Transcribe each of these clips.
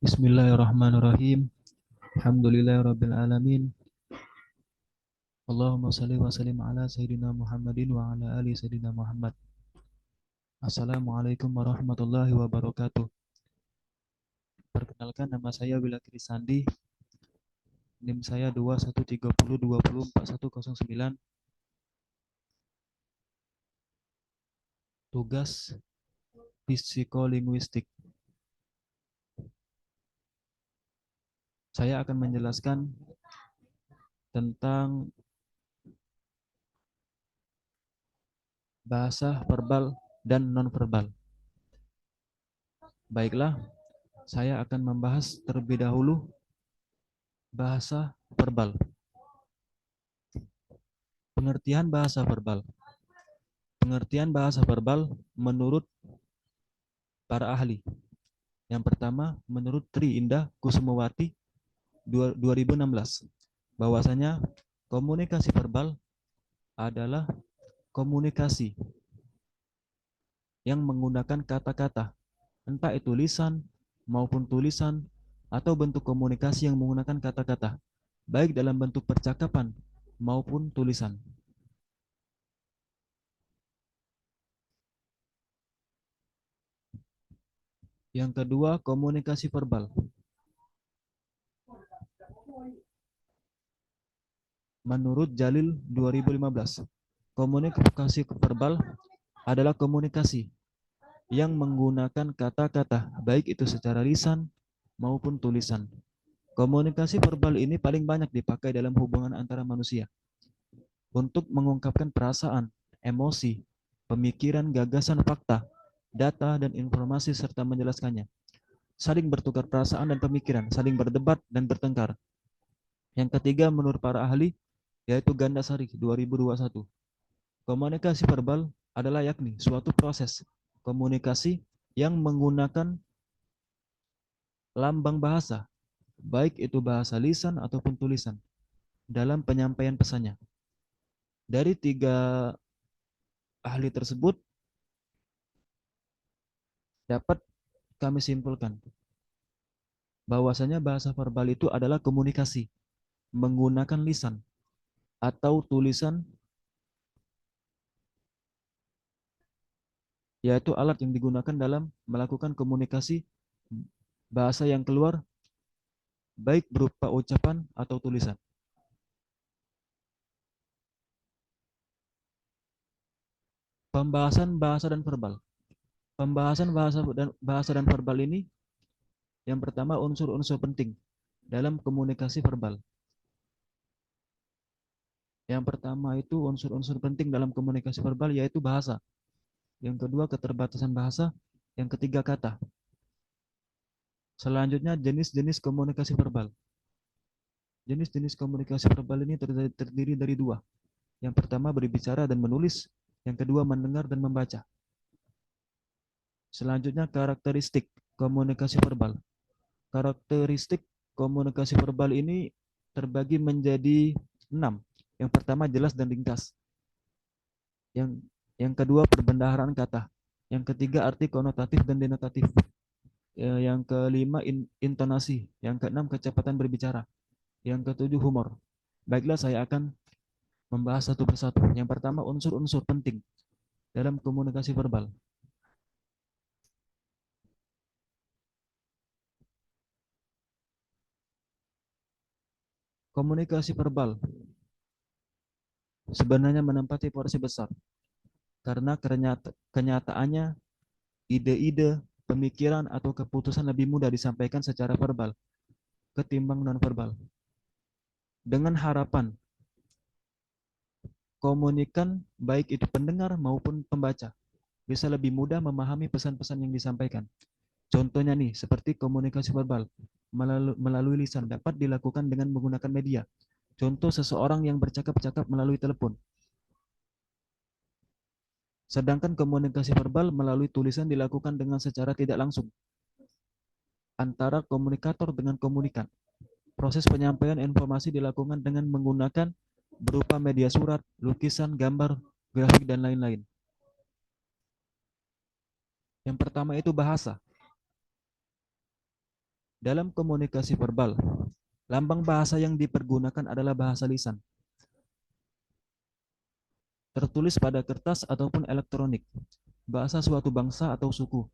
Bismillahirrahmanirrahim. Alhamdulillahirabbil alamin. Allahumma shalli wa sallim ala sayyidina Muhammadin wa ala ali sayyidina Muhammad. Assalamualaikum warahmatullahi wabarakatuh. Perkenalkan, nama saya Wila Krisandi. NIM saya 2130204109. Tugas psikolinguistik. Saya akan menjelaskan tentang bahasa verbal dan nonverbal. Baiklah, saya akan membahas terlebih dahulu bahasa verbal. Pengertian bahasa verbal. Pengertian bahasa verbal menurut para ahli. Yang pertama, menurut Tri Indah Kusumawati 2016, bahwasanya komunikasi verbal adalah komunikasi yang menggunakan kata-kata, entah itu lisan maupun tulisan, atau bentuk komunikasi yang menggunakan kata-kata, baik dalam bentuk percakapan maupun tulisan. Yang kedua, komunikasi verbal. Menurut Jalil 2015, komunikasi verbal adalah komunikasi yang menggunakan kata-kata, baik itu secara lisan maupun tulisan. Komunikasi verbal ini paling banyak dipakai dalam hubungan antara manusia untuk mengungkapkan perasaan, emosi, pemikiran, gagasan, fakta, data, dan informasi serta menjelaskannya. Saling bertukar perasaan dan pemikiran, saling berdebat dan bertengkar. Yang ketiga, menurut para ahli, yaitu Gandasari 2021. Komunikasi verbal adalah yakni suatu proses komunikasi yang menggunakan lambang bahasa, baik itu bahasa lisan ataupun tulisan, dalam penyampaian pesannya. Dari tiga ahli tersebut, dapat kami simpulkan bahwasanya bahasa verbal itu adalah komunikasi menggunakan lisan atau tulisan, yaitu alat yang digunakan dalam melakukan komunikasi bahasa yang keluar, baik berupa ucapan atau tulisan. Pembahasan bahasa dan verbal. Pembahasan bahasa dan verbal ini, yang pertama, unsur-unsur penting dalam komunikasi verbal. Yang pertama itu unsur-unsur penting dalam komunikasi verbal, yaitu bahasa. Yang kedua, keterbatasan bahasa. Yang ketiga, kata. Selanjutnya, jenis-jenis komunikasi verbal. Jenis-jenis komunikasi verbal ini terdiri dari dua. Yang pertama, berbicara dan menulis. Yang kedua, mendengar dan membaca. Selanjutnya, karakteristik komunikasi verbal. Karakteristik komunikasi verbal ini terbagi menjadi 6. Yang pertama, jelas dan ringkas. Yang kedua, perbendaharaan kata. Yang ketiga, arti konotatif dan denotatif. Yang kelima, intonasi. Yang keenam, kecepatan berbicara. Yang ketujuh, humor. Baiklah, saya akan membahas satu persatu. Yang pertama, unsur-unsur penting dalam komunikasi verbal. Komunikasi verbal sebenarnya menempati porsi besar, karena kenyataannya ide-ide, pemikiran, atau keputusan lebih mudah disampaikan secara verbal ketimbang non-verbal. Dengan harapan komunikan, baik itu pendengar maupun pembaca, bisa lebih mudah memahami pesan-pesan yang disampaikan. Contohnya nih, seperti komunikasi verbal melalui lisan dapat dilakukan dengan menggunakan media. Contoh, seseorang yang bercakap-cakap melalui telepon. Sedangkan komunikasi verbal melalui tulisan dilakukan dengan secara tidak langsung antara komunikator dengan komunikan. Proses penyampaian informasi dilakukan dengan menggunakan berupa media surat, lukisan, gambar, grafik, dan lain-lain. Yang pertama itu bahasa. Dalam komunikasi verbal, lambang bahasa yang dipergunakan adalah bahasa lisan, tertulis pada kertas ataupun elektronik. Bahasa suatu bangsa atau suku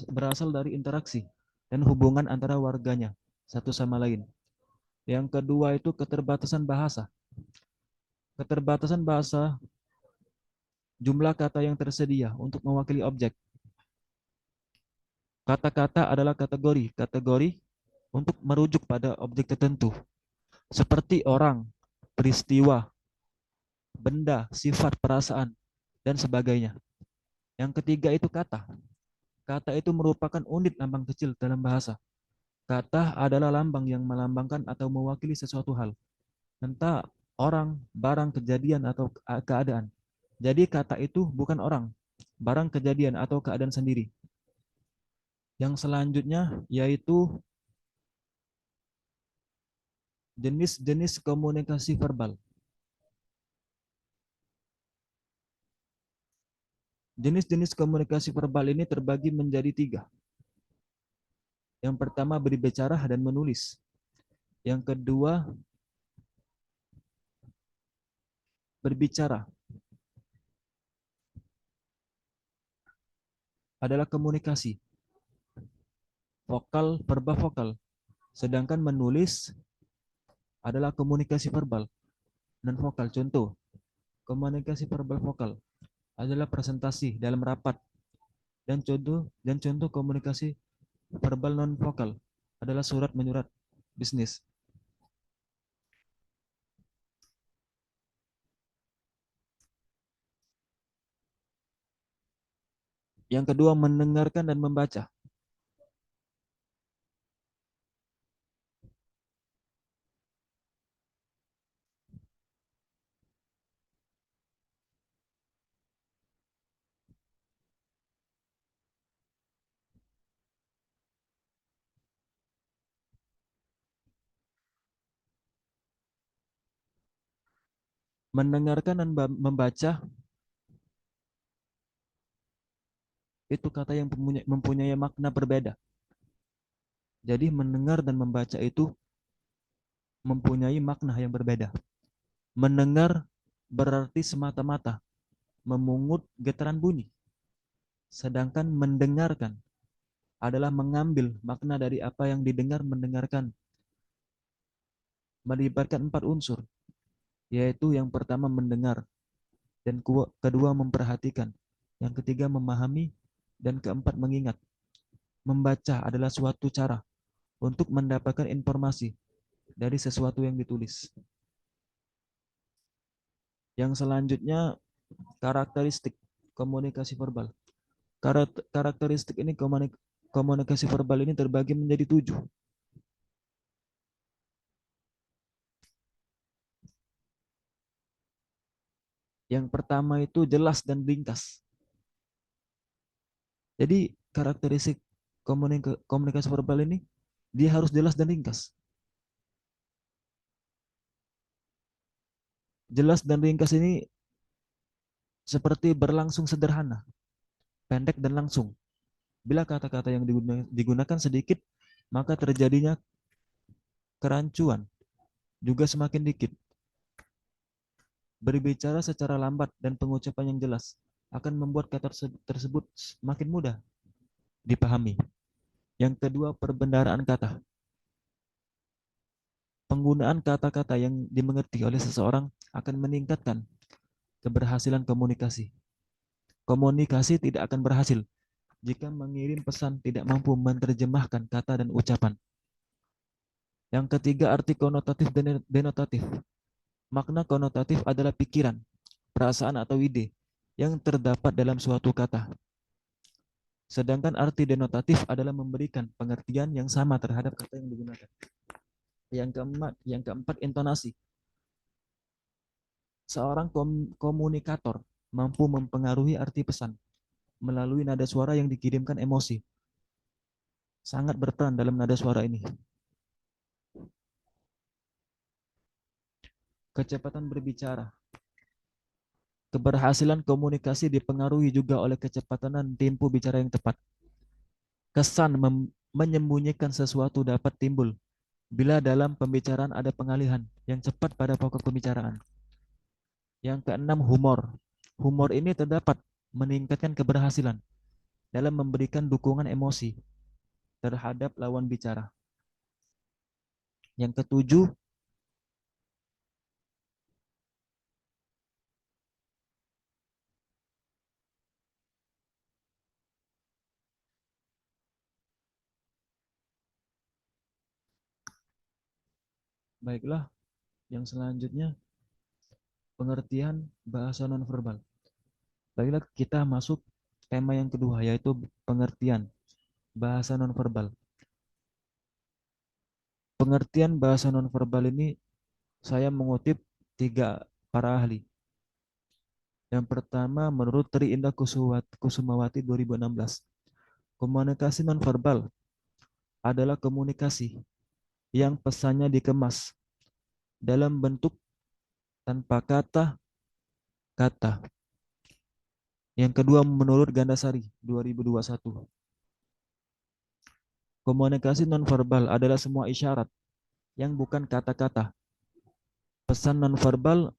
berasal dari interaksi dan hubungan antara warganya satu sama lain. Yang kedua itu keterbatasan bahasa. Keterbatasan bahasa, jumlah kata yang tersedia untuk mewakili objek. Kata-kata adalah kategori. Kategori untuk merujuk pada objek tertentu, seperti orang, peristiwa, benda, sifat, perasaan, dan sebagainya. Yang ketiga itu kata. Kata itu merupakan unit lambang kecil dalam bahasa. Kata adalah lambang yang melambangkan atau mewakili sesuatu hal, entah orang, barang, kejadian, atau keadaan. Jadi kata itu bukan orang, barang, kejadian, atau keadaan sendiri. Yang selanjutnya yaitu jenis-jenis komunikasi verbal. Jenis-jenis komunikasi verbal ini terbagi menjadi 3. Yang pertama berbicara dan menulis. Yang kedua berbicara adalah komunikasi, vokal, verba vokal. Sedangkan menulis adalah komunikasi verbal dan vokal. Contoh, komunikasi verbal vokal adalah presentasi dalam rapat, dan contoh komunikasi verbal non vokal adalah surat menyurat bisnis. Yang kedua mendengarkan dan membaca. Mendengarkan dan membaca itu kata yang mempunyai makna berbeda. Jadi mendengar dan membaca itu mempunyai makna yang berbeda. Mendengar berarti semata-mata memungut getaran bunyi. Sedangkan mendengarkan adalah mengambil makna dari apa yang didengar. Mendengarkan melibatkan 4 unsur, yaitu yang pertama mendengar, dan kedua memperhatikan, yang ketiga memahami, dan keempat mengingat. Membaca adalah suatu cara untuk mendapatkan informasi dari sesuatu yang ditulis. Yang selanjutnya karakteristik komunikasi verbal. Karakteristik ini komunikasi verbal ini terbagi menjadi 7. Yang pertama itu jelas dan ringkas. Jadi karakteristik komunikasi verbal ini dia harus jelas dan ringkas. Jelas dan ringkas ini seperti berlangsung sederhana, pendek dan langsung. Bila kata-kata yang digunakan sedikit, maka terjadinya kerancuan juga semakin dikit. Berbicara secara lambat dan pengucapan yang jelas akan membuat kata tersebut makin mudah dipahami. Yang kedua, perbendaharaan kata. Penggunaan kata-kata yang dimengerti oleh seseorang akan meningkatkan keberhasilan komunikasi. Komunikasi tidak akan berhasil jika mengirim pesan tidak mampu menerjemahkan kata dan ucapan. Yang ketiga, arti konotatif dan denotatif. Makna konotatif adalah pikiran, perasaan atau ide yang terdapat dalam suatu kata. Sedangkan arti denotatif adalah memberikan pengertian yang sama terhadap kata yang digunakan. Yang keempat, intonasi. Seorang komunikator mampu mempengaruhi arti pesan melalui nada suara yang dikirimkan emosi. Sangat berperan dalam nada suara ini. Kecepatan berbicara. Keberhasilan komunikasi dipengaruhi juga oleh kecepatan dan tempo bicara yang tepat. menyembunyikan sesuatu dapat timbul bila dalam pembicaraan ada pengalihan yang cepat pada pokok pembicaraan. Yang keenam, humor. Humor ini terdapat meningkatkan keberhasilan dalam memberikan dukungan emosi terhadap lawan bicara. Yang ketujuh, baiklah, yang selanjutnya pengertian bahasa nonverbal. Baiklah, kita masuk tema yang kedua, yaitu pengertian bahasa nonverbal. Pengertian bahasa nonverbal ini saya mengutip tiga para ahli. Yang pertama, menurut Tri Indah Kusumawati 2016, komunikasi nonverbal adalah komunikasi yang pesannya dikemas dalam bentuk tanpa kata-kata. Yang kedua, menurut Gandasari 2021, komunikasi nonverbal adalah semua isyarat yang bukan kata-kata. Pesan nonverbal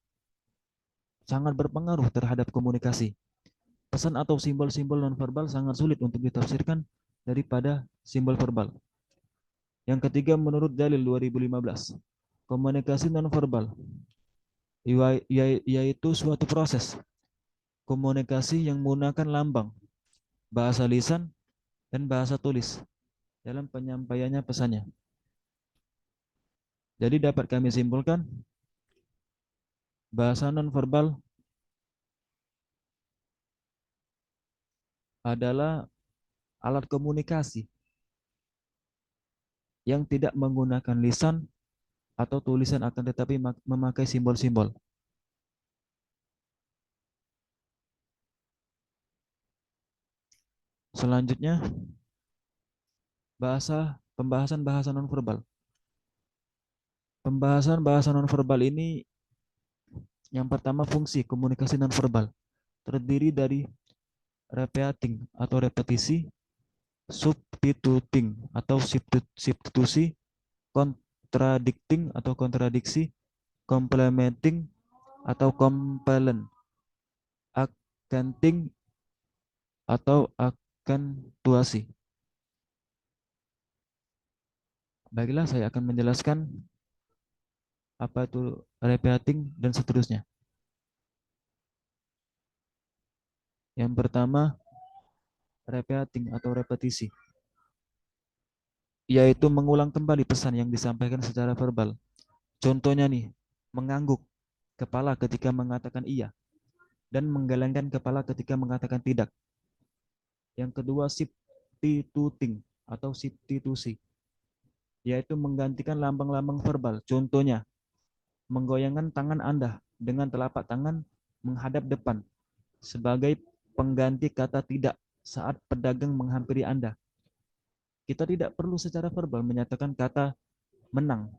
sangat berpengaruh terhadap komunikasi. Pesan atau simbol-simbol nonverbal sangat sulit untuk ditafsirkan daripada simbol verbal. Yang ketiga, menurut Dalil 2015, komunikasi nonverbal yaitu suatu proses komunikasi yang menggunakan lambang, bahasa lisan, dan bahasa tulis dalam penyampaiannya pesannya. Jadi dapat kami simpulkan, bahasa nonverbal adalah alat komunikasi yang tidak menggunakan lisan atau tulisan, akan tetapi memakai simbol-simbol. Selanjutnya, pembahasan bahasa nonverbal. Pembahasan bahasa nonverbal ini, yang pertama, fungsi komunikasi nonverbal terdiri dari repeating atau repetisi, substituting atau substitusi, contradicting atau kontradiksi, complementing atau compelling, accenting atau akentuasi. Baiklah, saya akan menjelaskan apa itu repeating dan seterusnya. Yang pertama, repeating atau repetisi, yaitu mengulang kembali pesan yang disampaikan secara verbal. Contohnya nih, mengangguk kepala ketika mengatakan iya dan menggelengkan kepala ketika mengatakan tidak. Yang kedua, substituting atau substitusi, yaitu menggantikan lambang-lambang verbal. Contohnya, menggoyangkan tangan Anda dengan telapak tangan menghadap depan sebagai pengganti kata tidak saat pedagang menghampiri Anda. Kita tidak perlu secara verbal menyatakan kata menang,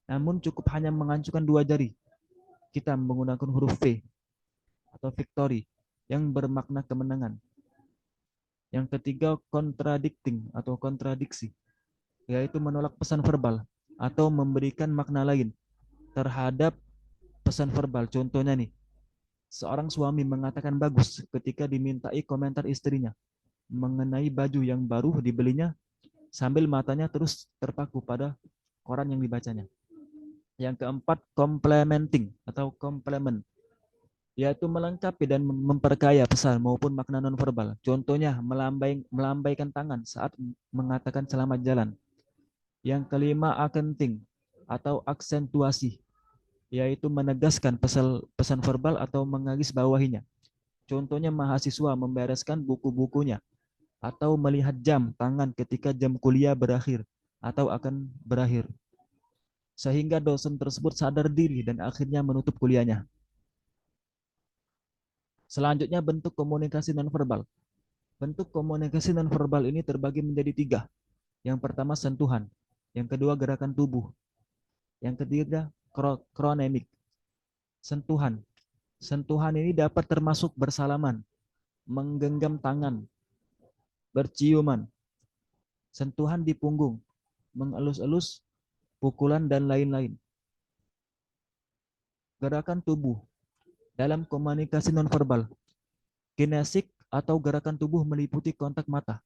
namun cukup hanya mengancungkan dua jari kita menggunakan huruf V atau victory yang bermakna kemenangan. Yang ketiga, contradicting atau kontradiksi, yaitu menolak pesan verbal atau memberikan makna lain terhadap pesan verbal. Contohnya nih, seorang suami mengatakan bagus ketika dimintai komentar istrinya mengenai baju yang baru dibelinya sambil matanya terus terpaku pada koran yang dibacanya. Yang keempat, complementing atau complement, yaitu melengkapi dan memperkaya pesan maupun makna nonverbal. Contohnya, melambaikan tangan saat mengatakan selamat jalan. Yang kelima, accenting atau aksentuasi, yaitu menegaskan pesan verbal atau menggarisbawahinya. Contohnya, mahasiswa membereskan buku-bukunya atau melihat jam tangan ketika jam kuliah berakhir atau akan berakhir, sehingga dosen tersebut sadar diri dan akhirnya menutup kuliahnya. Selanjutnya, bentuk komunikasi nonverbal. Bentuk komunikasi nonverbal ini terbagi menjadi tiga. Yang pertama, sentuhan. Yang kedua, gerakan tubuh. Yang ketiga, kronemik. Sentuhan. Sentuhan ini dapat termasuk bersalaman, menggenggam tangan, berciuman, sentuhan di punggung, mengelus-elus, pukulan, dan lain-lain. Gerakan tubuh dalam komunikasi nonverbal. Kinesik atau gerakan tubuh meliputi kontak mata,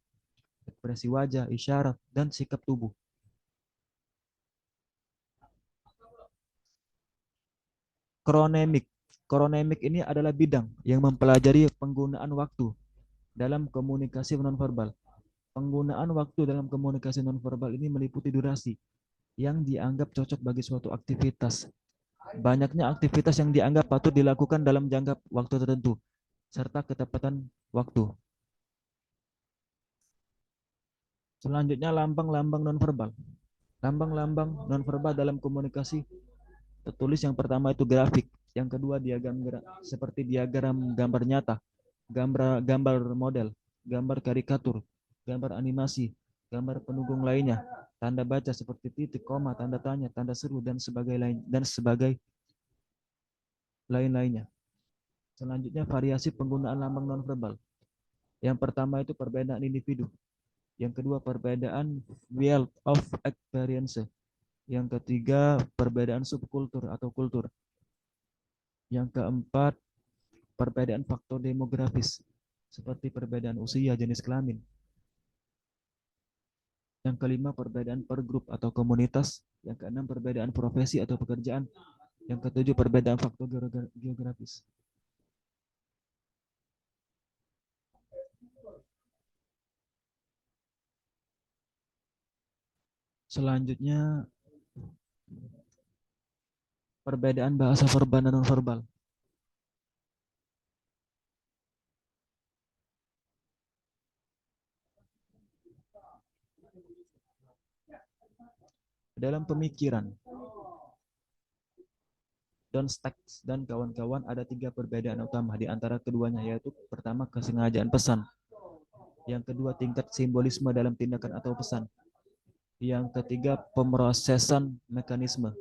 ekspresi wajah, isyarat, dan sikap tubuh. Kronemik. Kronemik ini adalah bidang yang mempelajari penggunaan waktu dalam komunikasi nonverbal. Penggunaan waktu dalam komunikasi nonverbal ini meliputi durasi yang dianggap cocok bagi suatu aktivitas. Banyaknya aktivitas yang dianggap patut dilakukan dalam jangka waktu tertentu, serta ketepatan waktu. Selanjutnya lambang-lambang nonverbal. Lambang-lambang nonverbal dalam komunikasi tertulis yang pertama itu grafik, yang kedua diagram seperti diagram gambar nyata, gambar model, gambar karikatur, gambar animasi, gambar pendukung lainnya, tanda baca seperti titik, koma, tanda tanya, tanda seru, dan sebagai lain-lainnya. Selanjutnya variasi penggunaan lambang nonverbal. Yang pertama itu perbedaan individu. Yang kedua perbedaan field of experience. Yang ketiga perbedaan subkultur atau kultur. Yang keempat perbedaan faktor demografis seperti perbedaan usia, jenis kelamin. Yang kelima perbedaan per grup atau komunitas. Yang keenam perbedaan profesi atau pekerjaan. Yang ketujuh perbedaan faktor geografis. Selanjutnya perbedaan bahasa verbal dan non-verbal. Dalam pemikiran, Don Stacks dan kawan-kawan ada tiga perbedaan utama di antara keduanya, yaitu pertama kesengajaan pesan, yang kedua tingkat simbolisme dalam tindakan atau pesan, yang ketiga pemrosesan mekanisme.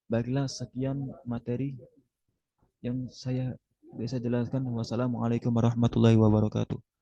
Baiklah, sekian materi yang saya bisa jelaskan. Wassalamualaikum warahmatullahi wabarakatuh.